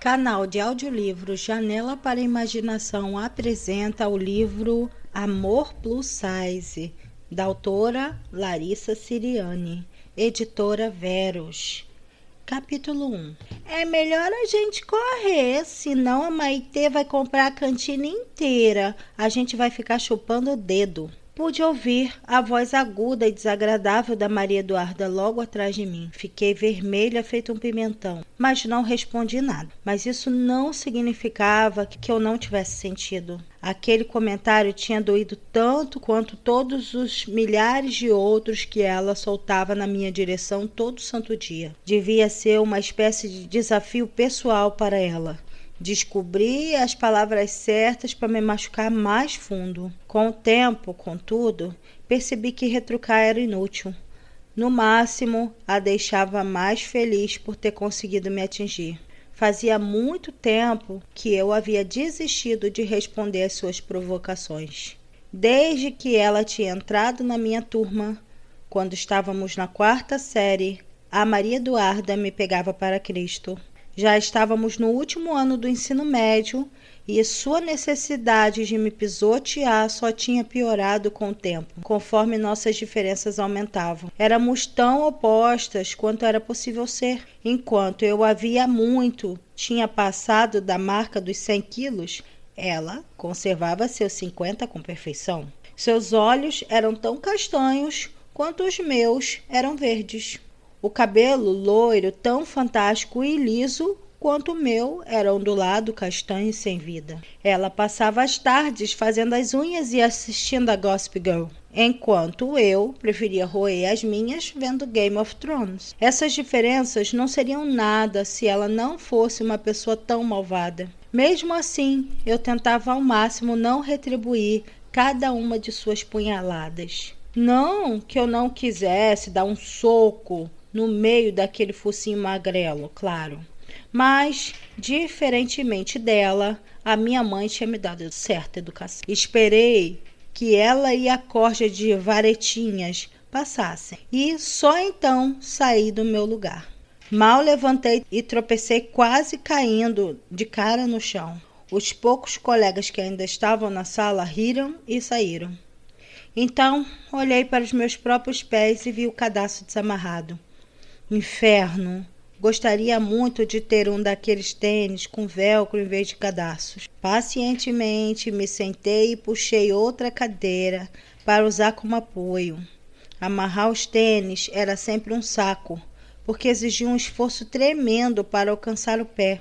Canal de audiolivro Janela para a Imaginação apresenta o livro Amor Plus Size, da autora Larissa Siriani, editora Verus. Capítulo 1. É melhor a gente correr, senão a Maitê vai comprar a cantina inteira. A gente vai ficar chupando o dedo. Pude ouvir a voz aguda e desagradável da Maria Eduarda logo atrás de mim. Fiquei vermelha feito um pimentão, mas não respondi nada. Mas isso não significava que eu não tivesse sentido. Aquele comentário tinha doído tanto quanto todos os milhares de outros que ela soltava na minha direção todo santo dia. Devia ser uma espécie de desafio pessoal para ela. Descobri as palavras certas para me machucar mais fundo. Com o tempo, contudo, percebi que retrucar era inútil. No máximo, a deixava mais feliz por ter conseguido me atingir. Fazia muito tempo que eu havia desistido de responder às suas provocações. Desde que ela tinha entrado na minha turma, quando estávamos na 4ª série, a Maria Eduarda me pegava para Cristo. Já estávamos no último ano do ensino médio e sua necessidade de me pisotear só tinha piorado com o tempo, conforme nossas diferenças aumentavam. Éramos tão opostas quanto era possível ser. Enquanto eu havia muito tinha passado da marca dos 100 quilos, ela conservava seus 50 com perfeição. Seus olhos eram tão castanhos quanto os meus eram verdes. O cabelo loiro, tão fantástico e liso quanto o meu, era ondulado, castanho e sem vida. Ela passava as tardes fazendo as unhas e assistindo a Gossip Girl, enquanto eu preferia roer as minhas vendo Game of Thrones. Essas diferenças não seriam nada se ela não fosse uma pessoa tão malvada. Mesmo assim, eu tentava ao máximo não retribuir cada uma de suas punhaladas. Não que eu não quisesse dar um soco no meio daquele focinho magrelo, claro. Mas, diferentemente dela, a minha mãe tinha me dado certa educação. Esperei que ela e a corja de varetinhas passassem, e só então saí do meu lugar. Mal levantei e tropecei, quase caindo de cara no chão. Os poucos colegas que ainda estavam na sala riram e saíram. Então, olhei para os meus próprios pés e vi o cadarço desamarrado. Inferno! Gostaria muito de ter um daqueles tênis com velcro em vez de cadarços. Pacientemente me sentei e puxei outra cadeira para usar como apoio. Amarrar os tênis era sempre um saco, porque exigia um esforço tremendo para alcançar o pé.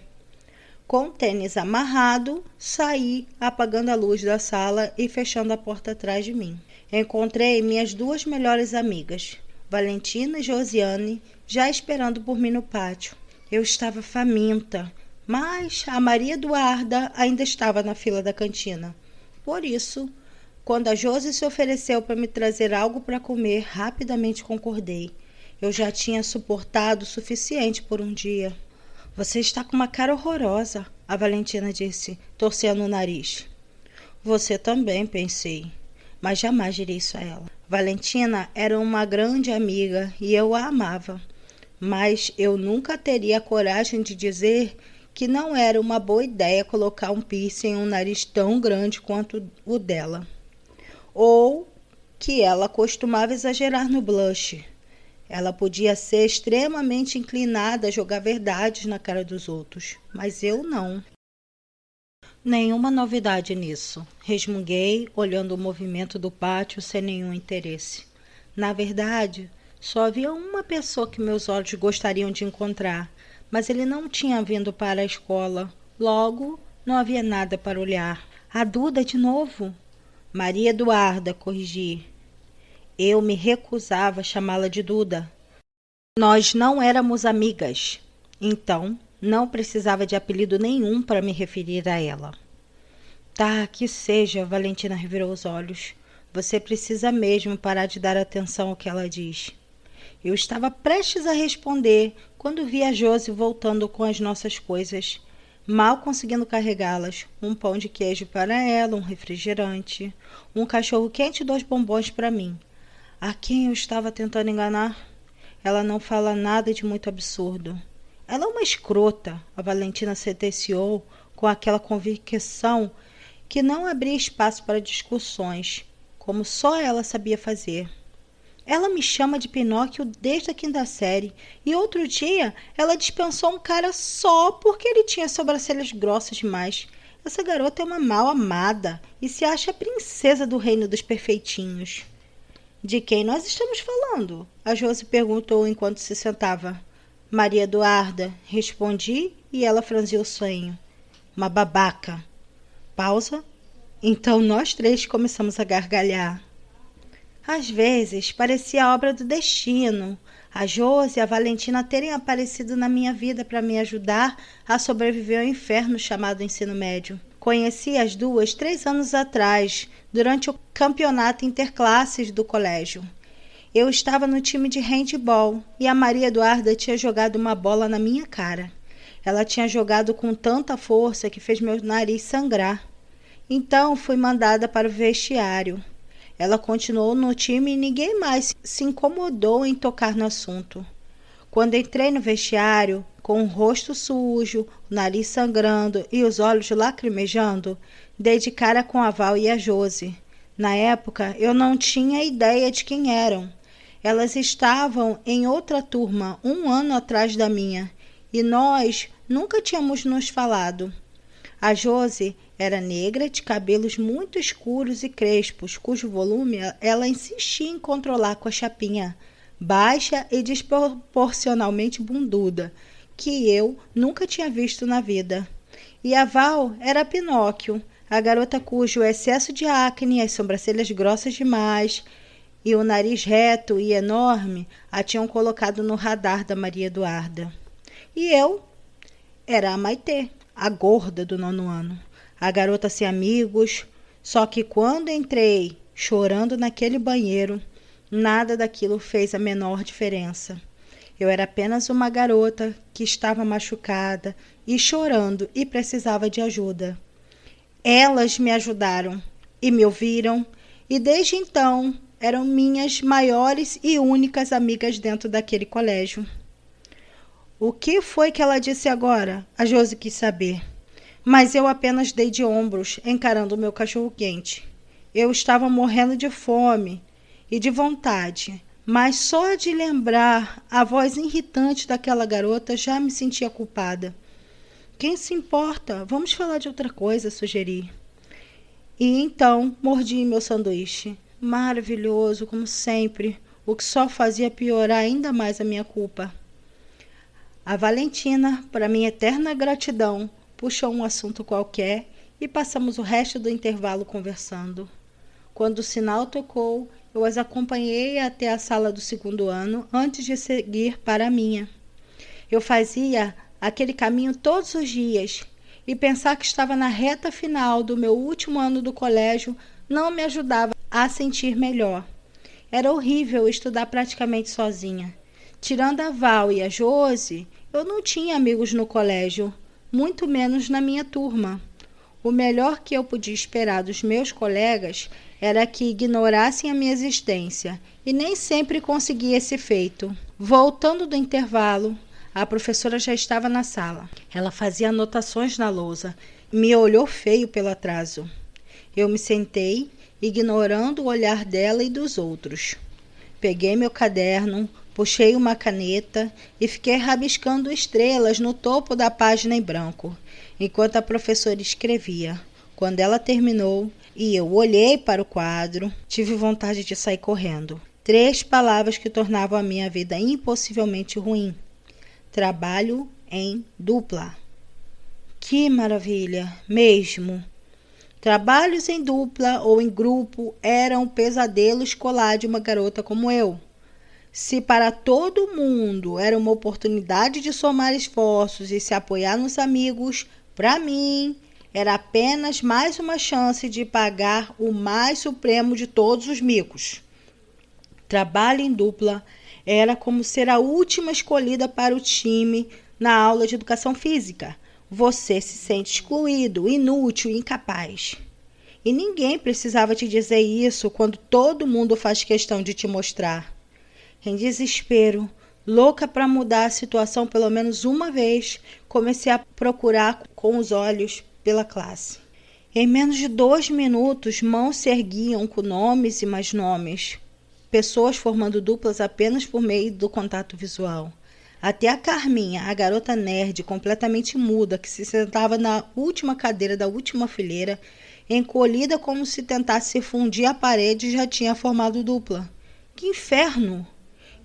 Com o tênis amarrado, saí apagando a luz da sala e fechando a porta atrás de mim. Encontrei minhas 2 melhores amigas, Valentina e Josiane, já esperando por mim no pátio. Eu estava faminta, mas a Maria Eduarda ainda estava na fila da cantina. Por isso, quando a Josi se ofereceu para me trazer algo para comer, rapidamente concordei. Eu já tinha suportado o suficiente por um dia. Você está com uma cara horrorosa, a Valentina disse, torcendo o nariz. Você também, pensei, mas jamais diria isso a ela. Valentina era uma grande amiga e eu a amava, mas eu nunca teria a coragem de dizer que não era uma boa ideia colocar um piercing em um nariz tão grande quanto o dela, ou que ela costumava exagerar no blush. Ela podia ser extremamente inclinada a jogar verdades na cara dos outros, mas eu não. Nenhuma novidade nisso, resmunguei, olhando o movimento do pátio sem nenhum interesse. Na verdade, só havia uma pessoa que meus olhos gostariam de encontrar, mas ele não tinha vindo para a escola. Logo, não havia nada para olhar. A Duda de novo? Maria Eduarda, corrigi. Eu me recusava a chamá-la de Duda. Nós não éramos amigas, então não precisava de apelido nenhum para me referir a ela. Tá, que seja, Valentina revirou os olhos. Você precisa mesmo parar de dar atenção ao que ela diz. Eu estava prestes a responder quando vi a Josi voltando com as nossas coisas, mal conseguindo carregá-las. Um pão de queijo para ela, um refrigerante, um cachorro quente e 2 bombons para mim. A quem eu estava tentando enganar? Ela não fala nada de muito absurdo. Ela é uma escrota, a Valentina sentenciou com aquela convicção que não abria espaço para discussões, como só ela sabia fazer. Ela me chama de Pinóquio desde a quinta série e outro dia ela dispensou um cara só porque ele tinha sobrancelhas grossas demais. Essa garota é uma mal amada e se acha a princesa do reino dos perfeitinhos. De quem nós estamos falando? A Josi perguntou enquanto se sentava. Maria Eduarda, respondi e ela franziu o sonho. Uma babaca. Pausa. Então nós três começamos a gargalhar. Às vezes parecia obra do destino, a Josi e a Valentina terem aparecido na minha vida para me ajudar a sobreviver ao inferno chamado ensino médio. Conheci as duas 3 anos atrás, durante o campeonato interclasses do colégio. Eu estava no time de handebol e a Maria Eduarda tinha jogado uma bola na minha cara. Ela tinha jogado com tanta força que fez meu nariz sangrar. Então fui mandada para o vestiário. Ela continuou no time e ninguém mais se incomodou em tocar no assunto. Quando entrei no vestiário, com o rosto sujo, o nariz sangrando e os olhos lacrimejando, dei de cara com a Val e a Josi. Na época, eu não tinha ideia de quem eram. Elas estavam em outra turma, 1 ano atrás da minha, e nós nunca tínhamos nos falado. A Josi era negra, de cabelos muito escuros e crespos, cujo volume ela insistia em controlar com a chapinha, baixa e desproporcionalmente bunduda, que eu nunca tinha visto na vida. E a Val era Pinóquio, a garota cujo excesso de acne, as sobrancelhas grossas demais e o nariz reto e enorme a tinham colocado no radar da Maria Eduarda. E eu era a Maitê, a gorda do 9º ano, a garota sem amigos, só que quando entrei chorando naquele banheiro, nada daquilo fez a menor diferença. Eu era apenas uma garota que estava machucada e chorando e precisava de ajuda. Elas me ajudaram e me ouviram, e desde então eram minhas maiores e únicas amigas dentro daquele colégio. O que foi que ela disse agora? A Josi quis saber. Mas eu apenas dei de ombros, encarando o meu cachorro-quente. Eu estava morrendo de fome e de vontade, mas só de lembrar a voz irritante daquela garota já me sentia culpada. Quem se importa? Vamos falar de outra coisa, sugeri. E então mordi meu sanduíche. Maravilhoso, como sempre, o que só fazia piorar ainda mais a minha culpa. A Valentina, para minha eterna gratidão, puxou um assunto qualquer e passamos o resto do intervalo conversando. Quando o sinal tocou, eu as acompanhei até a sala do 2º ano antes de seguir para a minha. Eu fazia aquele caminho todos os dias e pensar que estava na reta final do meu último ano do colégio não me ajudava a sentir melhor. Era horrível estudar praticamente sozinha. Tirando a Val e a Josi, eu não tinha amigos no colégio, muito menos na minha turma. O melhor que eu podia esperar dos meus colegas era que ignorassem a minha existência, e nem sempre conseguia esse feito. Voltando do intervalo, a professora já estava na sala. Ela fazia anotações na lousa e me olhou feio pelo atraso. Eu me sentei, ignorando o olhar dela e dos outros. Peguei meu caderno, puxei uma caneta e fiquei rabiscando estrelas no topo da página em branco, enquanto a professora escrevia. Quando ela terminou e eu olhei para o quadro, tive vontade de sair correndo. 3 palavras que tornavam a minha vida impossivelmente ruim. Trabalho em dupla. Que maravilha, mesmo! Trabalhos em dupla ou em grupo eram um pesadelo escolar de uma garota como eu. Se para todo mundo era uma oportunidade de somar esforços e se apoiar nos amigos, para mim era apenas mais uma chance de pagar o mais supremo de todos os micos. Trabalho em dupla era como ser a última escolhida para o time na aula de educação física. Você se sente excluído, inútil e incapaz. E ninguém precisava te dizer isso quando todo mundo faz questão de te mostrar. Em desespero, Louca para mudar a situação pelo menos uma vez, comecei a procurar com os olhos pela classe. Em menos de 2 minutos, mãos se erguiam com nomes e mais nomes. Pessoas formando duplas apenas por meio do contato visual. Até a Carminha, a garota nerd completamente muda, que se sentava na última cadeira da última fileira, encolhida como se tentasse fundir a parede, já tinha formado dupla. Que inferno!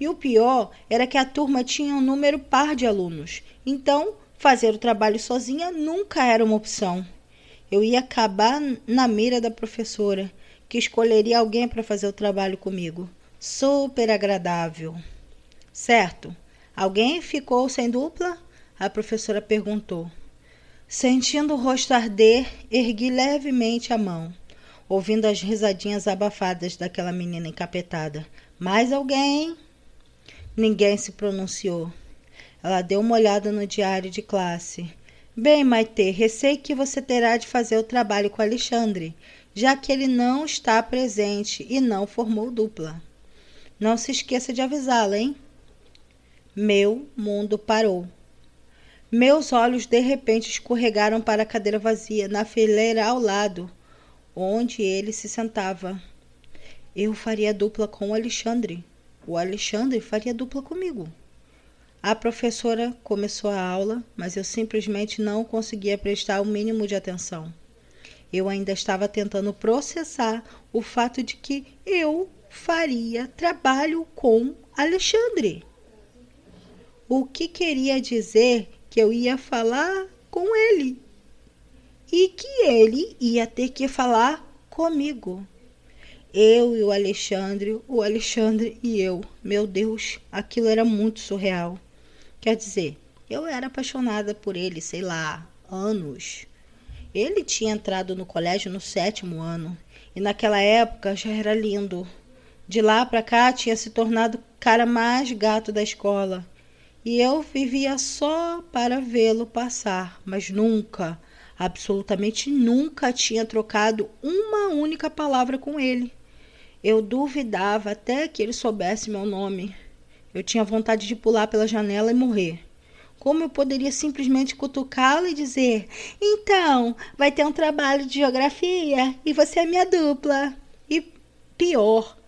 E o pior era que a turma tinha um número par de alunos. Então, fazer o trabalho sozinha nunca era uma opção. Eu ia acabar na mira da professora, que escolheria alguém para fazer o trabalho comigo. Super agradável. Certo? Alguém ficou sem dupla? A professora perguntou. Sentindo o rosto arder, ergui levemente a mão, ouvindo as risadinhas abafadas daquela menina encapetada. Mais alguém? Ninguém se pronunciou. Ela deu uma olhada no diário de classe. Bem, Maitê, receio que você terá de fazer o trabalho com Alexandre, já que ele não está presente e não formou dupla. Não se esqueça de avisá-la, hein? Meu mundo parou. Meus olhos de repente escorregaram para a cadeira vazia, na fileira ao lado, onde ele se sentava. Eu faria dupla com o Alexandre. O Alexandre faria dupla comigo. A professora começou a aula, mas eu simplesmente não conseguia prestar o mínimo de atenção. Eu ainda estava tentando processar o fato de que eu faria trabalho com Alexandre. O que queria dizer que eu ia falar com ele e que ele ia ter que falar comigo. Eu e o Alexandre e eu. Meu Deus, aquilo era muito surreal. Quer dizer, eu era apaixonada por ele, sei lá, anos. Ele tinha entrado no colégio no 7º ano e naquela época já era lindo. De lá pra cá tinha se tornado o cara mais gato da escola. E eu vivia só para vê-lo passar, mas nunca, absolutamente nunca tinha trocado uma única palavra com ele. Eu duvidava até que ele soubesse meu nome. Eu tinha vontade de pular pela janela e morrer. Como eu poderia simplesmente cutucá-lo e dizer: então, vai ter um trabalho de geografia e você é minha dupla. E pior,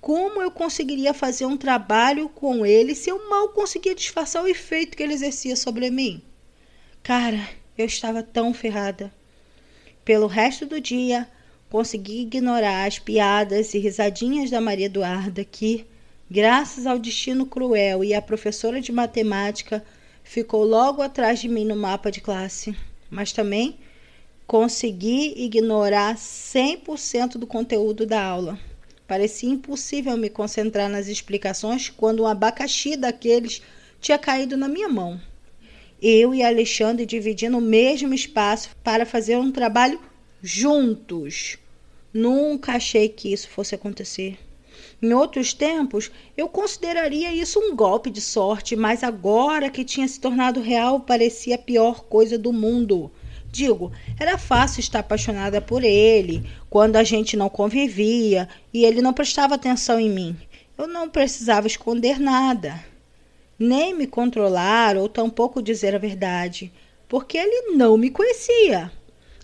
como eu conseguiria fazer um trabalho com ele se eu mal conseguia disfarçar o efeito que ele exercia sobre mim? Cara, eu estava tão ferrada. Pelo resto do dia, consegui ignorar as piadas e risadinhas da Maria Eduarda que, graças ao destino cruel e à professora de matemática, ficou logo atrás de mim no mapa de classe. Mas também consegui ignorar 100% do conteúdo da aula. Parecia impossível me concentrar nas explicações quando um abacaxi daqueles tinha caído na minha mão. Eu e Alexandre dividindo o mesmo espaço para fazer um trabalho juntos. Nunca achei que isso fosse acontecer. Em outros tempos, eu consideraria isso um golpe de sorte, mas agora que tinha se tornado real, parecia a pior coisa do mundo. Digo, era fácil estar apaixonada por ele, quando a gente não convivia e ele não prestava atenção em mim. Eu não precisava esconder nada, nem me controlar ou tampouco dizer a verdade, porque ele não me conhecia.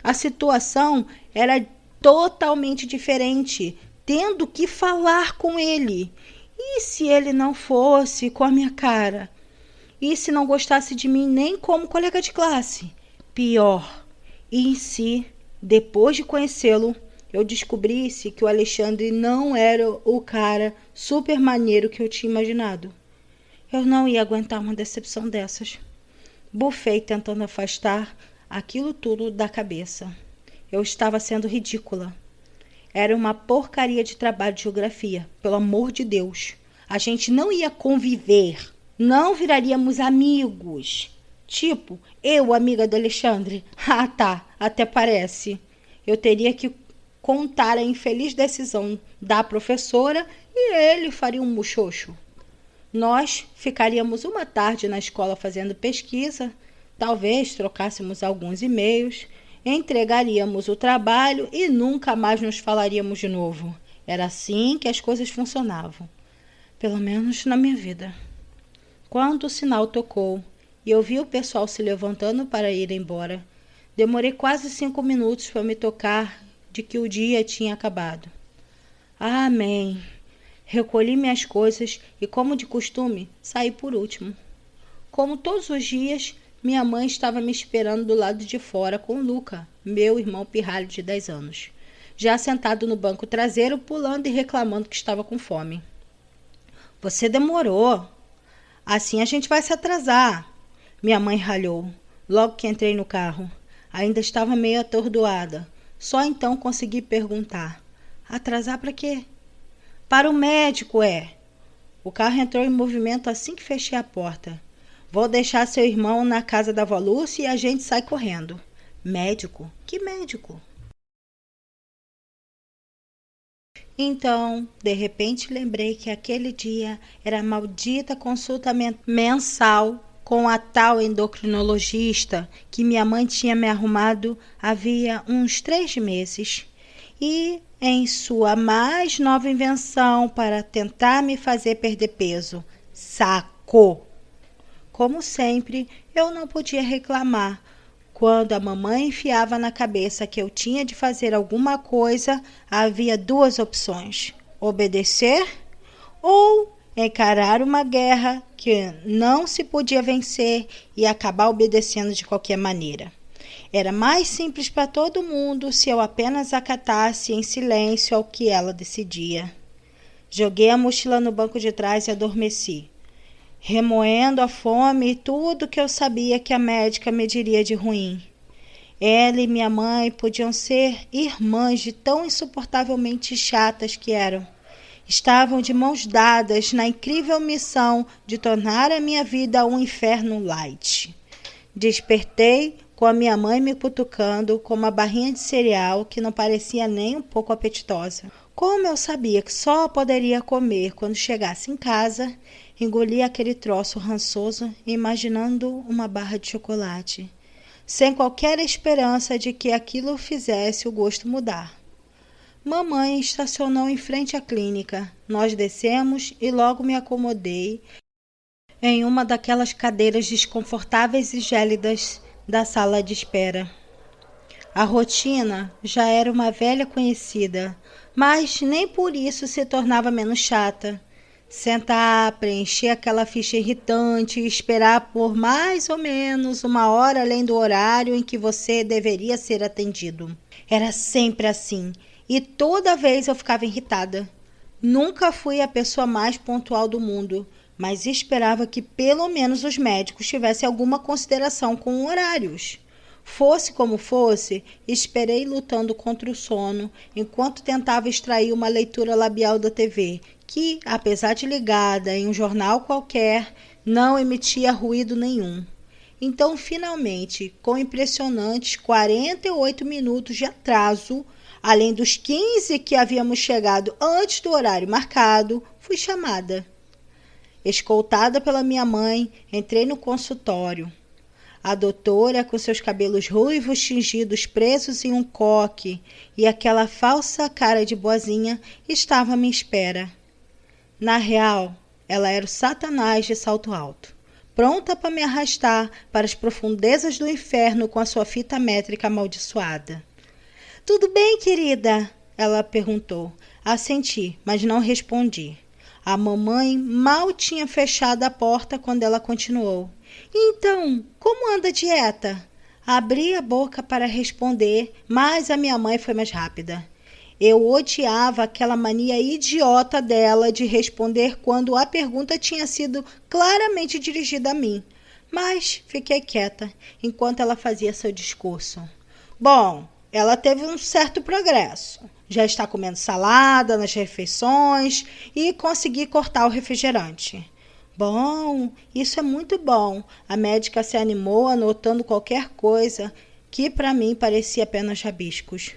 A situação era totalmente diferente, tendo que falar com ele. E se ele não fosse com a minha cara? E se não gostasse de mim nem como colega de classe? Pior, e se, depois de conhecê-lo, eu descobrisse que o Alexandre não era o cara super maneiro que eu tinha imaginado? Eu não ia aguentar uma decepção dessas. Bufei tentando afastar aquilo tudo da cabeça. Eu estava sendo ridícula. Era uma porcaria de trabalho de geografia, pelo amor de Deus. A gente não ia conviver, não viraríamos amigos. Tipo, eu, amiga do Alexandre. Ah, tá, até parece. Eu teria que contar a infeliz decisão da professora e ele faria um muxoxo. Nós ficaríamos uma tarde na escola fazendo pesquisa, talvez trocássemos alguns e-mails, entregaríamos o trabalho e nunca mais nos falaríamos de novo. Era assim que as coisas funcionavam, pelo menos na minha vida. Quando o sinal tocou e eu vi o pessoal se levantando para ir embora, demorei quase 5 minutos para me tocar de que o dia tinha acabado. Amém! Recolhi minhas coisas e, como de costume, saí por último. Como todos os dias, minha mãe estava me esperando do lado de fora com Luca, meu irmão pirralho de 10 anos, já sentado no banco traseiro, pulando e reclamando que estava com fome. Você demorou. Assim a gente vai se atrasar. Minha mãe ralhou, logo que entrei no carro. Ainda estava meio atordoada. Só então consegui perguntar. Atrasar para quê? Para o médico, é. O carro entrou em movimento assim que fechei a porta. Vou deixar seu irmão na casa da avó Lúcia e a gente sai correndo. Médico? Que médico? Então, de repente, lembrei que aquele dia era a maldita consulta mensal com a tal endocrinologista que minha mãe tinha me arrumado havia uns 3 meses. E, em sua mais nova invenção para tentar me fazer perder peso, sacou! Como sempre, eu não podia reclamar. Quando a mamãe enfiava na cabeça que eu tinha de fazer alguma coisa, havia 2 opções: obedecer ou encarar uma guerra que não se podia vencer e acabar obedecendo de qualquer maneira. Era mais simples para todo mundo se eu apenas acatasse em silêncio ao que ela decidia. Joguei a mochila no banco de trás e adormeci, remoendo a fome e tudo que eu sabia que a médica me diria de ruim. Ela e minha mãe podiam ser irmãs de tão insuportavelmente chatas que eram. Estavam de mãos dadas na incrível missão de tornar a minha vida um inferno light. Despertei com a minha mãe me cutucando com uma barrinha de cereal que não parecia nem um pouco apetitosa. Como eu sabia que só poderia comer quando chegasse em casa, engoli aquele troço rançoso, imaginando uma barra de chocolate, sem qualquer esperança de que aquilo fizesse o gosto mudar. Mamãe estacionou em frente à clínica. Nós descemos e logo me acomodei em uma daquelas cadeiras desconfortáveis e gélidas da sala de espera. A rotina já era uma velha conhecida, mas nem por isso se tornava menos chata. Sentar, preencher aquela ficha irritante e esperar por mais ou menos 1 hora além do horário em que você deveria ser atendido. Era sempre assim, e toda vez eu ficava irritada. Nunca fui a pessoa mais pontual do mundo, mas esperava que pelo menos os médicos tivessem alguma consideração com horários. Fosse como fosse, esperei lutando contra o sono, enquanto tentava extrair uma leitura labial da TV, que, apesar de ligada em um jornal qualquer, não emitia ruído nenhum. Então, finalmente, com impressionantes 48 minutos de atraso, além dos 15 que havíamos chegado antes do horário marcado, fui chamada. Escoltada pela minha mãe, entrei no consultório. A doutora, com seus cabelos ruivos tingidos presos em um coque e aquela falsa cara de boazinha, estava à minha espera. Na real, ela era o Satanás de salto alto, pronta para me arrastar para as profundezas do inferno com a sua fita métrica amaldiçoada. — Tudo bem, querida? Ela perguntou. Assenti, mas não respondi. A mamãe mal tinha fechado a porta quando ela continuou. — Então, como anda a dieta? Abri a boca para responder, mas a minha mãe foi mais rápida. Eu odiava aquela mania idiota dela de responder quando a pergunta tinha sido claramente dirigida a mim. Mas fiquei quieta enquanto ela fazia seu discurso. Bom, ela teve um certo progresso. Já está comendo salada nas refeições e consegui cortar o refrigerante. Bom, isso é muito bom. A médica se animou anotando qualquer coisa que para mim parecia apenas rabiscos.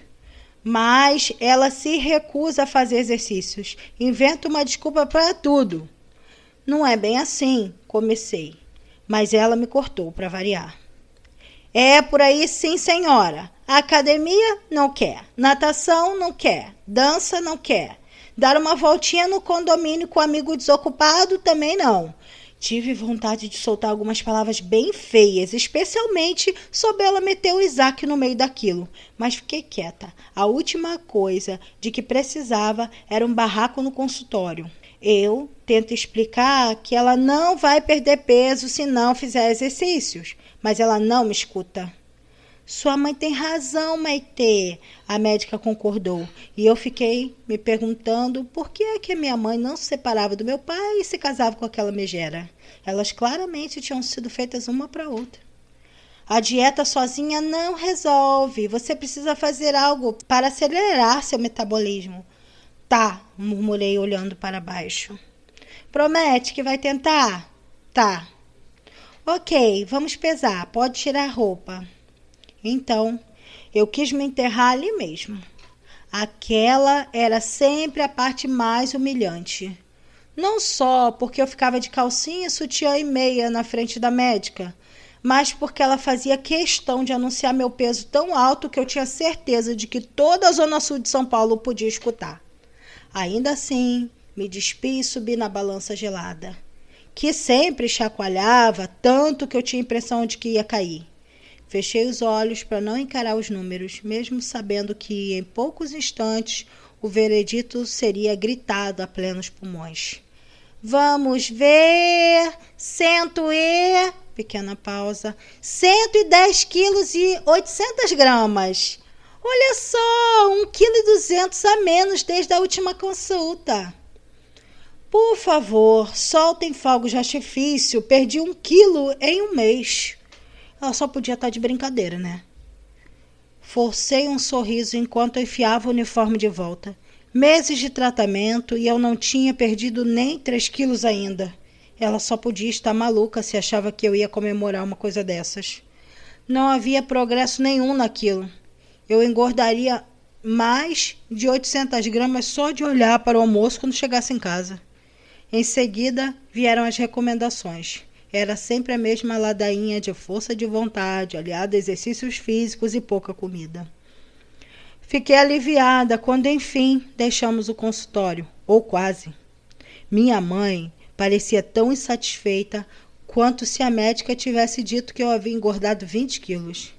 Mas ela se recusa a fazer exercícios. Inventa uma desculpa para tudo. Não é bem assim, comecei. Mas ela me cortou para variar. É por aí sim, senhora. A academia não quer. Natação não quer. Dança não quer. Dar uma voltinha no condomínio com amigo desocupado também não. Tive vontade de soltar algumas palavras bem feias, especialmente sobre ela meter o Isaac no meio daquilo, mas fiquei quieta. A última coisa de que precisava era um barraco no consultório. Eu tento explicar que ela não vai perder peso se não fizer exercícios, mas ela não me escuta. Sua mãe tem razão, Maitê, a médica concordou. E eu fiquei me perguntando por que é que a minha mãe não se separava do meu pai e se casava com aquela megera. Elas claramente tinham sido feitas uma para outra. A dieta sozinha não resolve. Você precisa fazer algo para acelerar seu metabolismo. Tá, murmurei olhando para baixo. Promete que vai tentar? Tá. Ok, vamos pesar. Pode tirar a roupa. Então, eu quis me enterrar ali mesmo. Aquela era sempre a parte mais humilhante. Não só porque eu ficava de calcinha, sutiã e meia na frente da médica, mas porque ela fazia questão de anunciar meu peso tão alto que eu tinha certeza de que toda a zona sul de São Paulo podia escutar. Ainda assim, me despi e subi na balança gelada, que sempre chacoalhava tanto que eu tinha a impressão de que ia cair. Fechei os olhos para não encarar os números, mesmo sabendo que em poucos instantes o veredito seria gritado a plenos pulmões. Vamos ver, pequena pausa, 110 quilos e 800 gramas. Olha só, 1,2 kg a menos desde a última consulta. Por favor, soltem fogos de artifício, perdi 1 quilo em um mês. Ela só podia estar de brincadeira, né? Forcei um sorriso enquanto eu enfiava o uniforme de volta. Meses de tratamento e eu não tinha perdido nem 3 quilos ainda. Ela só podia estar maluca se achava que eu ia comemorar uma coisa dessas. Não havia progresso nenhum naquilo. Eu engordaria mais de 800 gramas só de olhar para o almoço quando chegasse em casa. Em seguida, vieram as recomendações. Era sempre a mesma ladainha de força de vontade, aliada a exercícios físicos e pouca comida. Fiquei aliviada quando, enfim, deixamos o consultório, ou quase. Minha mãe parecia tão insatisfeita quanto se a médica tivesse dito que eu havia engordado 20 quilos.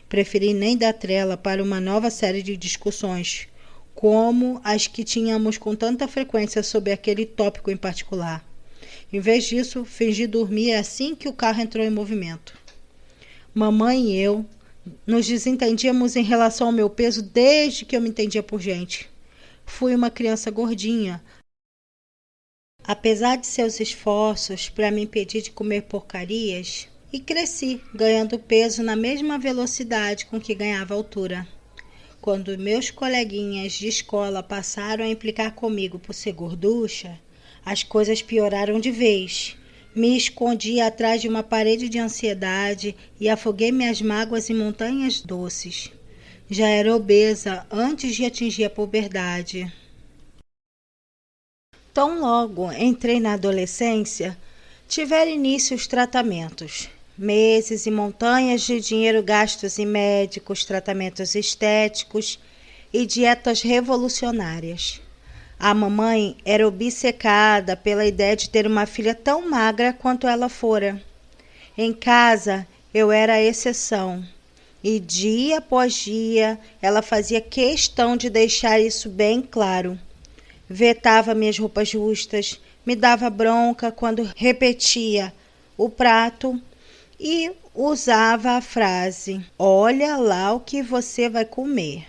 Preferi nem dar trela para uma nova série de discussões, como as que tínhamos com tanta frequência sobre aquele tópico em particular. Em vez disso, fingi dormir assim que o carro entrou em movimento. Mamãe e eu nos desentendíamos em relação ao meu peso desde que eu me entendia por gente. Fui uma criança gordinha. Apesar de seus esforços para me impedir de comer porcarias, e cresci, ganhando peso na mesma velocidade com que ganhava altura. Quando meus coleguinhas de escola passaram a implicar comigo por ser gorducha, as coisas pioraram de vez. Me escondi atrás de uma parede de ansiedade e afoguei minhas mágoas em montanhas doces. Já era obesa antes de atingir a puberdade. Tão logo entrei na adolescência, tiveram início os tratamentos. Meses e montanhas de dinheiro gastos em médicos, tratamentos estéticos e dietas revolucionárias. A mamãe era obcecada pela ideia de ter uma filha tão magra quanto ela fora. Em casa, eu era a exceção. E dia após dia, ela fazia questão de deixar isso bem claro. Vetava minhas roupas justas, me dava bronca quando repetia o prato e usava a frase, olha lá o que você vai comer,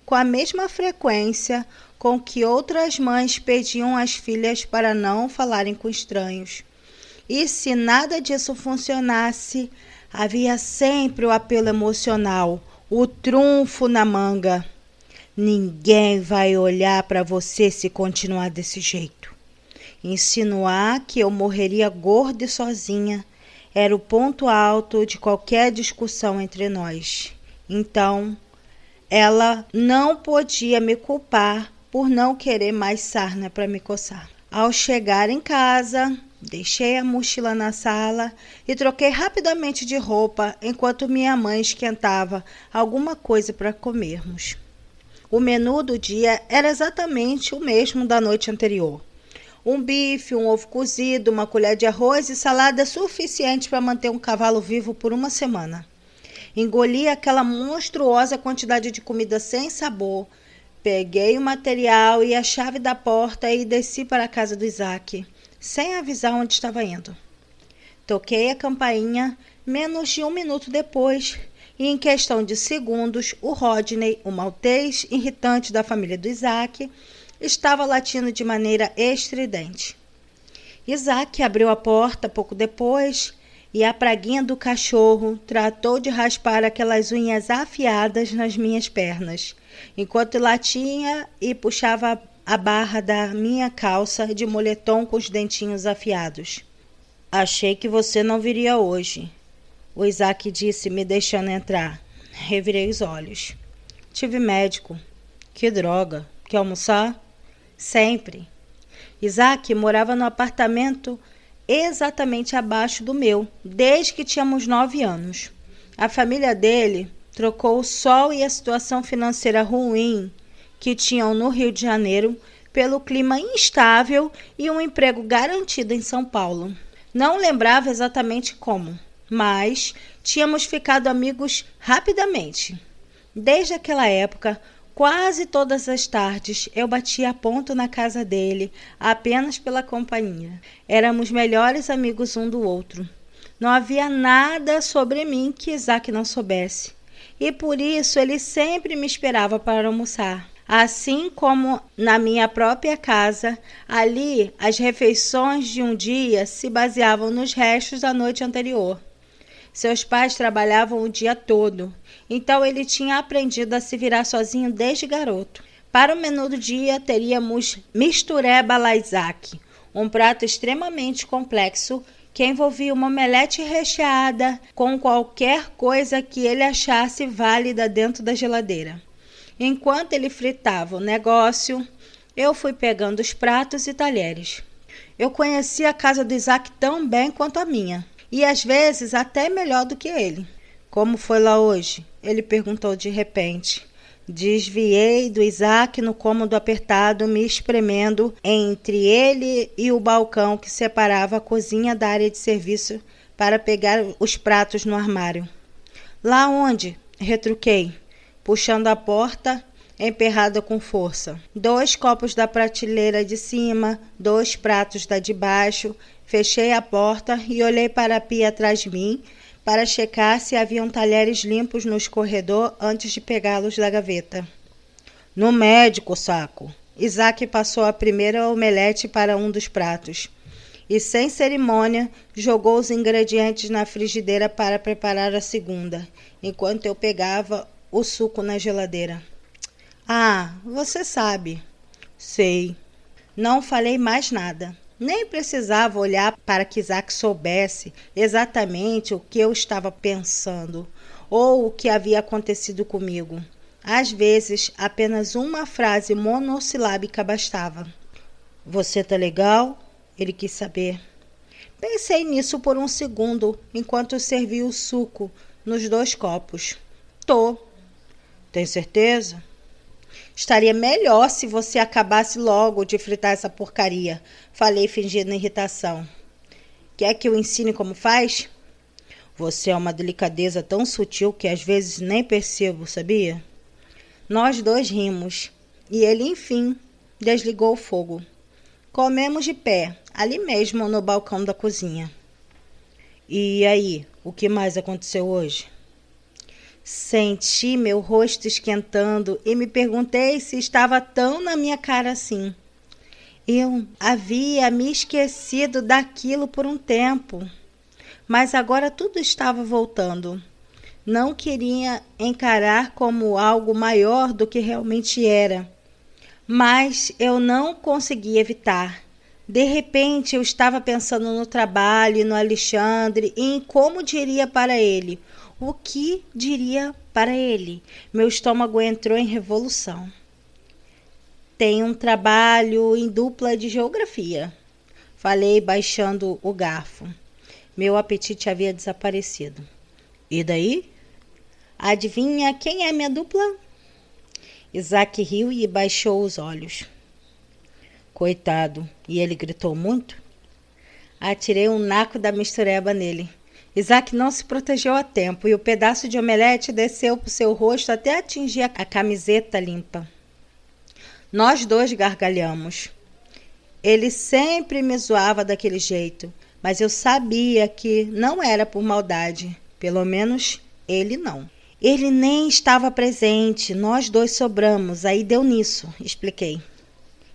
com a mesma frequência com que outras mães pediam às filhas para não falarem com estranhos. E se nada disso funcionasse, havia sempre o apelo emocional, o trunfo na manga. Ninguém vai olhar para você se continuar desse jeito. Insinuar que eu morreria gorda e sozinha era o ponto alto de qualquer discussão entre nós. Então, ela não podia me culpar por não querer mais sarna para me coçar. Ao chegar em casa, deixei a mochila na sala e troquei rapidamente de roupa enquanto minha mãe esquentava alguma coisa para comermos. O menu do dia era exatamente o mesmo da noite anterior. Um bife, um ovo cozido, uma colher de arroz e salada suficiente para manter um cavalo vivo por uma semana. Engoli aquela monstruosa quantidade de comida sem sabor. Peguei o material e a chave da porta e desci para a casa do Isaac, sem avisar onde estava indo. Toquei a campainha menos de 1 minuto depois e, em questão de segundos, o Rodney, o maltês irritante da família do Isaac, estava latindo de maneira estridente. Isaac abriu a porta pouco depois e a praguinha do cachorro tratou de raspar aquelas unhas afiadas nas minhas pernas, enquanto latia e puxava a barra da minha calça de moletom com os dentinhos afiados. Achei que você não viria hoje, o Isaac disse, me deixando entrar. Revirei os olhos. Tive médico. Que droga. Quer almoçar? Sempre. Isaac morava no apartamento exatamente abaixo do meu, desde que tínhamos 9 anos. A família dele trocou o sol e a situação financeira ruim que tinham no Rio de Janeiro pelo clima instável e um emprego garantido em São Paulo. Não lembrava exatamente como, mas tínhamos ficado amigos rapidamente. Desde aquela época, quase todas as tardes eu batia ponto na casa dele, apenas pela companhia. Éramos melhores amigos um do outro. Não havia nada sobre mim que Isaac não soubesse. E por isso ele sempre me esperava para almoçar. Assim como na minha própria casa, ali as refeições de um dia se baseavam nos restos da noite anterior. Seus pais trabalhavam o dia todo, então ele tinha aprendido a se virar sozinho desde garoto. Para o menu do dia, teríamos mistureba à la Isaac, um prato extremamente complexo que envolvia uma omelete recheada com qualquer coisa que ele achasse válida dentro da geladeira. Enquanto ele fritava o negócio, eu fui pegando os pratos e talheres. Eu conhecia a casa do Isaac tão bem quanto a minha, e às vezes até melhor do que ele. Como foi lá hoje? Ele perguntou de repente. Desviei do Isaac no cômodo apertado, me espremendo entre ele e o balcão que separava a cozinha da área de serviço para pegar os pratos no armário. Lá onde? Retruquei, puxando a porta emperrada com força. 2 copos da prateleira de cima, 2 pratos da de baixo. Fechei a porta e olhei para a pia atrás de mim para checar se haviam talheres limpos no escorredor antes de pegá-los da gaveta. No médico, saco. Isaac passou a primeira omelete para um dos pratos e, sem cerimônia, jogou os ingredientes na frigideira para preparar a segunda, enquanto eu pegava o suco na geladeira. Ah, você sabe. Sei. Não falei mais nada. Nem precisava olhar para que Isaac soubesse exatamente o que eu estava pensando ou o que havia acontecido comigo. Às vezes, apenas uma frase monossilábica bastava. Você tá legal? Ele quis saber. Pensei nisso por um segundo, enquanto servia o suco nos 2 copos. Tô. Tem certeza? Estaria melhor se você acabasse logo de fritar essa porcaria, falei fingindo irritação. Quer que eu ensine como faz? Você é uma delicadeza tão sutil que às vezes nem percebo, sabia? Nós 2 rimos e ele, enfim, desligou o fogo. Comemos de pé, ali mesmo no balcão da cozinha. E aí, o que mais aconteceu hoje? Senti meu rosto esquentando e me perguntei se estava tão na minha cara assim. Eu havia me esquecido daquilo por um tempo, mas agora tudo estava voltando. Não queria encarar como algo maior do que realmente era, mas eu não conseguia evitar. De repente eu estava pensando no trabalho, no Alexandre e em como diria para ele. O que diria para ele? Meu estômago entrou em revolução. Tenho um trabalho em dupla de geografia. Falei baixando o garfo. Meu apetite havia desaparecido. E daí? Adivinha quem é minha dupla? Isaac riu e baixou os olhos. Coitado, e ele gritou muito? Atirei um naco da mistureba nele. Isaac não se protegeu a tempo e o pedaço de omelete desceu por seu rosto até atingir a camiseta limpa. Nós dois gargalhamos. Ele sempre me zoava daquele jeito, mas eu sabia que não era por maldade. Pelo menos ele não. Ele nem estava presente, nós dois sobramos, aí deu nisso, expliquei.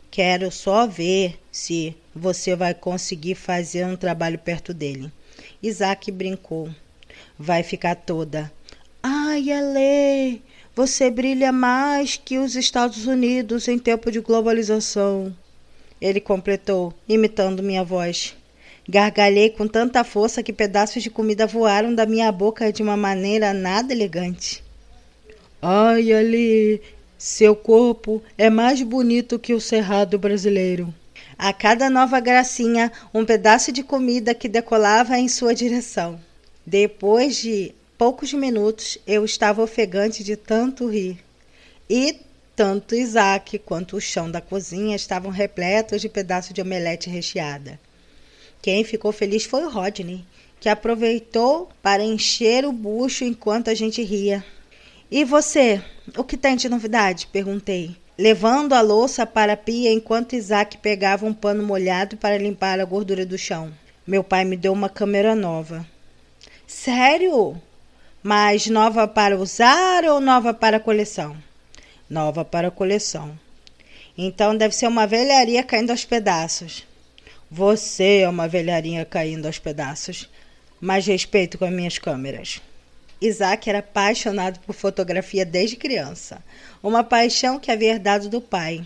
Quero só ver se você vai conseguir fazer um trabalho perto dele. Isaac brincou. Vai ficar toda. Ai, Ale, você brilha mais que os Estados Unidos em tempo de globalização. Ele completou, imitando minha voz. Gargalhei com tanta força que pedaços de comida voaram da minha boca de uma maneira nada elegante. Ai, Ale, seu corpo é mais bonito que o cerrado brasileiro. A cada nova gracinha, um pedaço de comida que decolava em sua direção. Depois de poucos minutos, eu estava ofegante de tanto rir. E tanto Isaac quanto o chão da cozinha estavam repletos de pedaços de omelete recheada. Quem ficou feliz foi o Rodney, que aproveitou para encher o bucho enquanto a gente ria. E você, o que tem de novidade? Perguntei, levando a louça para a pia enquanto Isaac pegava um pano molhado para limpar a gordura do chão. Meu pai me deu uma câmera nova. Sério? Mas nova para usar ou nova para a coleção? Nova para a coleção. Então deve ser uma velharia caindo aos pedaços. Você é uma velharia caindo aos pedaços. Mais respeito com as minhas câmeras. Isaac era apaixonado por fotografia desde criança, uma paixão que havia herdado do pai.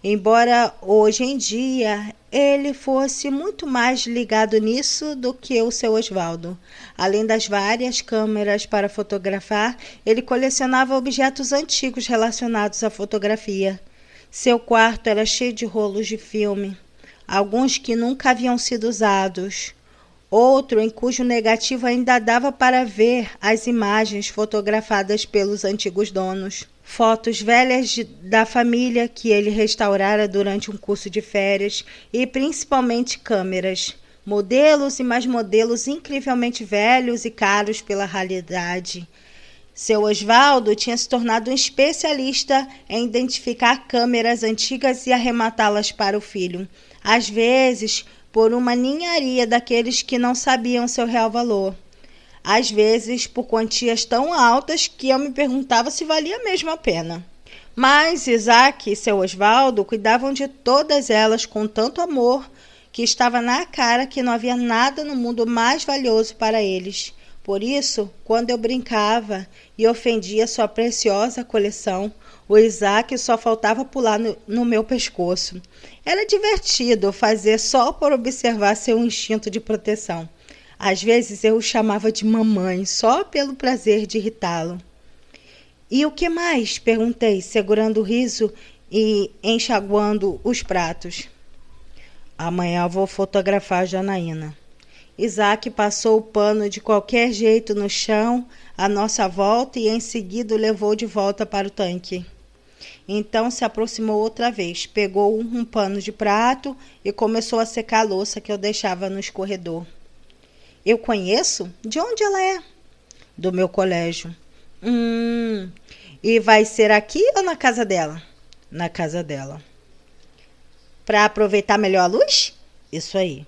Embora hoje em dia ele fosse muito mais ligado nisso do que o seu Osvaldo. Além das várias câmeras para fotografar, ele colecionava objetos antigos relacionados à fotografia. Seu quarto era cheio de rolos de filme, alguns que nunca haviam sido usados. Outro em cujo negativo ainda dava para ver as imagens fotografadas pelos antigos donos. Fotos velhas da família que ele restaurara durante um curso de férias e principalmente câmeras. Modelos e mais modelos incrivelmente velhos e caros pela raridade. Seu Osvaldo tinha se tornado um especialista em identificar câmeras antigas e arrematá-las para o filho. Às vezes, por uma ninharia daqueles que não sabiam seu real valor. Às vezes, por quantias tão altas que eu me perguntava se valia mesmo a pena. Mas Isaac e seu Osvaldo cuidavam de todas elas com tanto amor que estava na cara que não havia nada no mundo mais valioso para eles. Por isso, quando eu brincava e ofendia sua preciosa coleção, o Isaac só faltava pular no meu pescoço. Era divertido fazer só por observar seu instinto de proteção. Às vezes eu o chamava de mamãe, só pelo prazer de irritá-lo. E o que mais? Perguntei, segurando o riso e enxaguando os pratos. Amanhã vou fotografar a Janaína. Isaac passou o pano de qualquer jeito no chão à nossa volta e em seguida o levou de volta para o tanque. Então se aproximou outra vez, pegou um pano de prato e começou a secar a louça que eu deixava no escorredor. Eu conheço? De onde ela é? Do meu colégio. E vai ser aqui ou na casa dela? Na casa dela. Para aproveitar melhor a luz? Isso aí.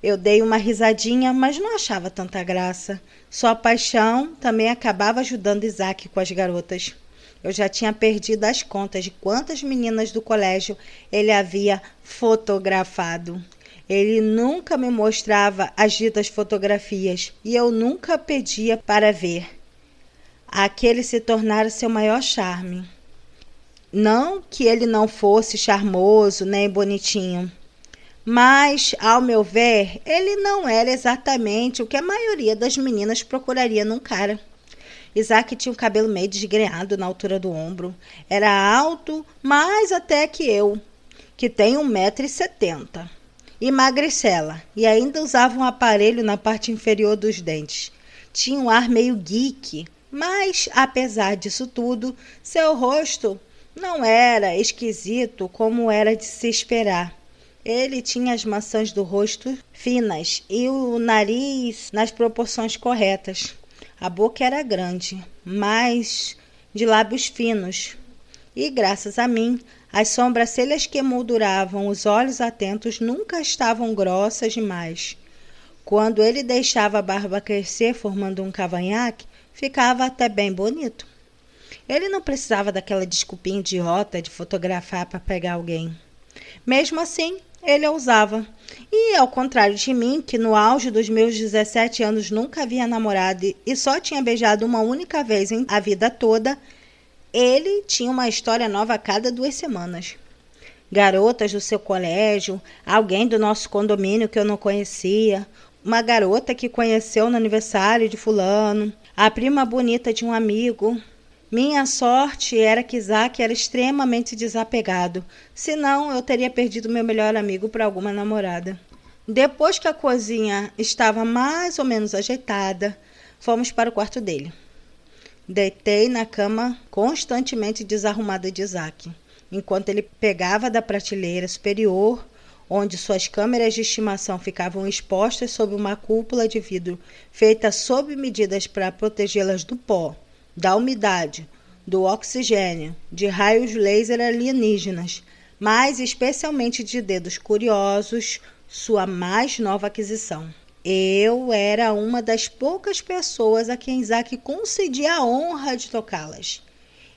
Eu dei uma risadinha, mas não achava tanta graça. Sua paixão também acabava ajudando Isaac com as garotas. Eu já tinha perdido as contas de quantas meninas do colégio ele havia fotografado. Ele nunca me mostrava as ditas fotografias e eu nunca pedia para ver. Aquele se tornara seu maior charme. Não que ele não fosse charmoso nem bonitinho, mas, ao meu ver, ele não era exatamente o que a maioria das meninas procuraria num cara. Isaac tinha o cabelo meio desgrenhado na altura do ombro. Era alto, mais até que eu, que tenho 1,70 m. E magricela, e ainda usava um aparelho na parte inferior dos dentes. Tinha um ar meio geek, mas, apesar disso tudo, seu rosto Não era esquisito como era de se esperar. Ele tinha as maçãs do rosto finas e o nariz nas proporções corretas. A boca era grande, mas de lábios finos. E, graças a mim, as sobrancelhas que emolduravam os olhos atentos nunca estavam grossas demais. Quando ele deixava a barba crescer formando um cavanhaque, ficava até bem bonito. Ele não precisava daquela desculpinha idiota de fotografar para pegar alguém. Mesmo assim, ele a usava. E, ao contrário de mim, que no auge dos meus 17 anos nunca havia namorado e só tinha beijado uma única vez em a vida toda, ele tinha uma história nova a cada 2 semanas. Garotas do seu colégio, alguém do nosso condomínio que eu não conhecia, uma garota que conheceu no aniversário de fulano, a prima bonita de um amigo. Minha sorte era que Isaac era extremamente desapegado, senão eu teria perdido meu melhor amigo para alguma namorada. Depois que a cozinha estava mais ou menos ajeitada, fomos para o quarto dele. Deitei na cama constantemente desarrumada de Isaac, enquanto ele pegava da prateleira superior, onde suas câmeras de estimação ficavam expostas sob uma cúpula de vidro feita sob medidas para protegê-las do pó, da umidade, do oxigênio, de raios laser alienígenas, mas especialmente de dedos curiosos, sua mais nova aquisição. Eu era uma das poucas pessoas a quem Isaac concedia a honra de tocá-las.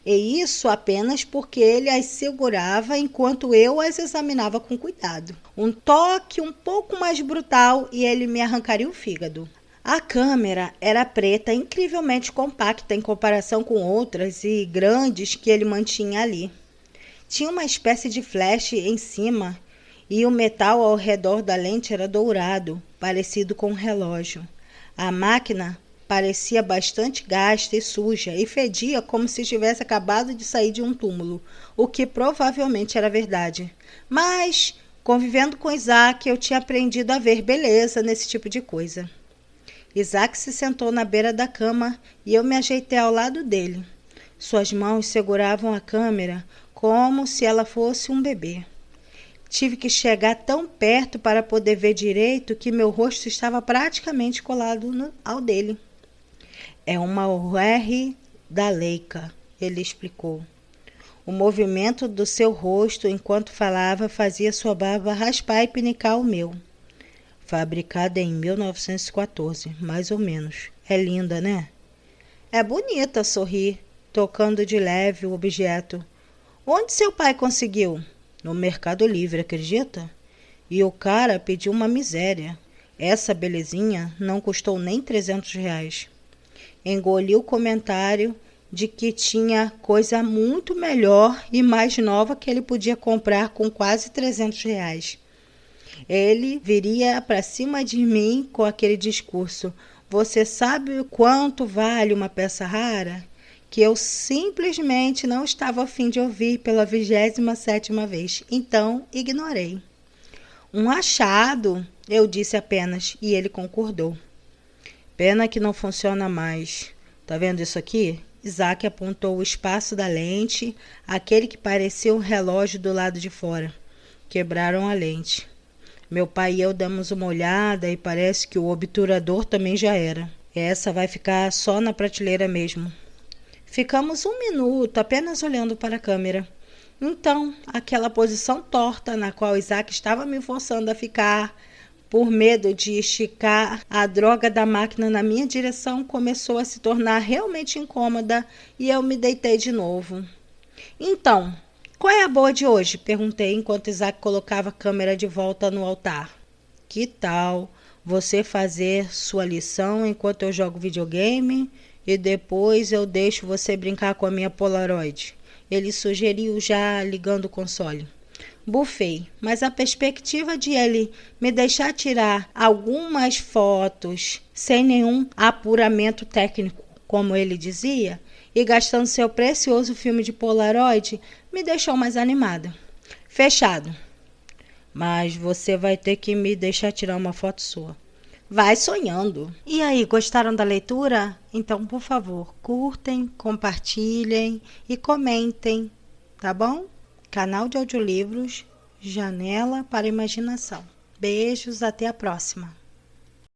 E isso apenas porque ele as segurava enquanto eu as examinava com cuidado. Um toque um pouco mais brutal e ele me arrancaria o fígado. A câmera era preta, incrivelmente compacta em comparação com outras e grandes que ele mantinha ali. Tinha uma espécie de flash em cima e o metal ao redor da lente era dourado, parecido com um relógio. A máquina parecia bastante gasta e suja e fedia como se tivesse acabado de sair de um túmulo, o que provavelmente era verdade. Mas, convivendo com Isaac, eu tinha aprendido a ver beleza nesse tipo de coisa. Isaac se sentou na beira da cama e eu me ajeitei ao lado dele. Suas mãos seguravam a câmera como se ela fosse um bebê. Tive que chegar tão perto para poder ver direito que meu rosto estava praticamente colado ao dele. É uma UR da Leica, ele explicou. O movimento do seu rosto enquanto falava fazia sua barba raspar e pinicar o meu. Fabricada em 1914, mais ou menos. É linda, né? É bonita, sorri, tocando de leve o objeto. Onde seu pai conseguiu? No Mercado Livre, acredita? E o cara pediu uma miséria. Essa belezinha não custou nem R$300. Engoli o comentário de que tinha coisa muito melhor e mais nova que ele podia comprar com quase R$300. Ele viria para cima de mim com aquele discurso: você sabe quanto vale uma peça rara? Que eu simplesmente não estava a fim de ouvir pela 27ª vez. Então, ignorei. Um achado, eu disse apenas, e ele concordou. Pena que não funciona mais. Tá vendo isso aqui? Isaac apontou o espaço da lente, aquele que parecia um relógio do lado de fora. Quebraram a lente. Meu pai e eu demos uma olhada e parece que o obturador também já era. Essa vai ficar só na prateleira mesmo. Ficamos 1 minuto apenas olhando para a câmera. Então, aquela posição torta na qual Isaac estava me forçando a ficar, por medo de esticar a droga da máquina na minha direção, começou a se tornar realmente incômoda e eu me deitei de novo. Então, qual é a boa de hoje? Perguntei enquanto Isaac colocava a câmera de volta no altar. Que tal você fazer sua lição enquanto eu jogo videogame e depois eu deixo você brincar com a minha Polaroid? Ele sugeriu, já ligando o console. Bufei, mas a perspectiva de ele me deixar tirar algumas fotos sem nenhum apuramento técnico, como ele dizia, e gastando seu precioso filme de Polaroid, me deixou mais animada. Fechado. Mas você vai ter que me deixar tirar uma foto sua. Vai sonhando. E aí, gostaram da leitura? Então, por favor, curtem, compartilhem e comentem. tá bom? Canal de audiolivros Janela para a Imaginação. Beijos, até a próxima.